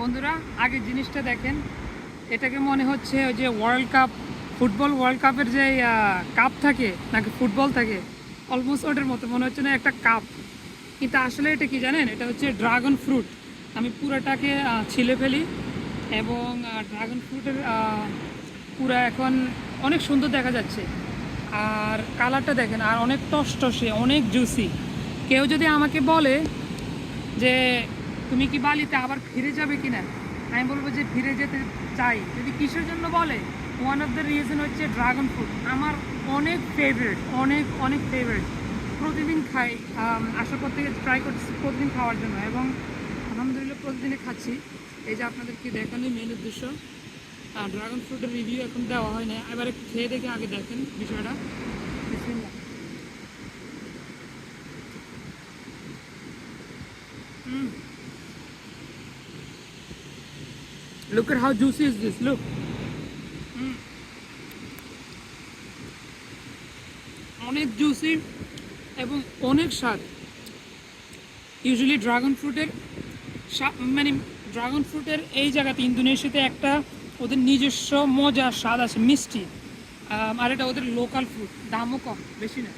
বন্ধুরা আগে জিনিসটা দেখেন, এটাকে মনে হচ্ছে ওই যে ওয়ার্ল্ড কাপ, ফুটবল ওয়ার্ল্ড কাপের যে কাপ থাকে নাকি ফুটবল থাকে, অলমোস্ট ওটার মতো মনে হচ্ছে না একটা কাপ। কিন্তু আসলে এটা কি জানেন, এটা হচ্ছে ড্রাগন ফ্রুট। আমি পুরাটাকে ছিলে ফেলি এবং ড্রাগন ফ্রুটের পুরা এখন অনেক সুন্দর দেখা যাচ্ছে। আর কালারটা দেখেন, আর অনেক টসটসে, অনেক জুসি। কেউ যদি আমাকে বলে যে তুমি কি বালিতে আবার ফিরে যাবে কিনা, আমি বলবো যে ফিরে যেতে চাই। যদি কিসের জন্য বলে, ওয়ান অফ দ্য রিজন হচ্ছে ড্রাগন ফ্রুট আমার অনেক ফেভারিট, অনেক অনেক ফেভারিট। প্রতিদিন খাই, আসার পর থেকে ট্রাই করছি প্রতিদিন খাওয়ার জন্য এবং আলহামদুলিল্লাহ প্রতিদিনে খাচ্ছি। এই যে আপনাদেরকে দেখানোই মেন উদ্দেশ্য। ড্রাগন ফ্রুটের রিভিউ এখন দেওয়া হয় না, এবার একটু খেয়ে দেখে আগে দেখেন বিষয়টা। বিসমিল্লাহ। Look at how juicy is this. Look. অনেক জুসি এবং অনেক স্বাদ। ইউজুয়ালি ড্রাগন ফ্রুটের মানে ড্রাগন ফ্রুটের এই জায়গাতে ইন্দোনেশিয়াতে একটা ওদের নিজস্ব মজা স্বাদ আছে, মিষ্টি। আর এটা ওদের লোকাল ফ্রুট, দামও কম, বেশি না।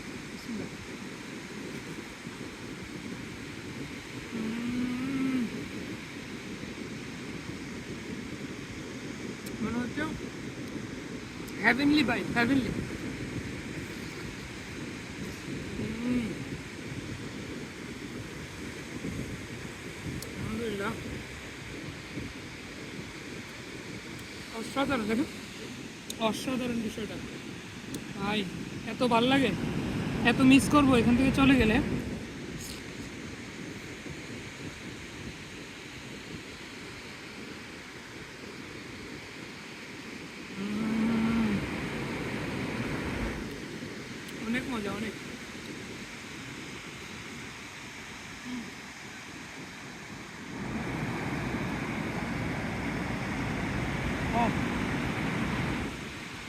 মনে হচ্ছে হ্যাভেনলি বাইট, হ্যাভেনলি। আলহামদুলিল্লাহ, অসাধারণ। দেখুন অসাধারণ বিষয়টা ভাই, এত ভাল লাগে, এত মিস করবো এখান থেকে চলে গেলে। অনেক মজা, অনেক। ও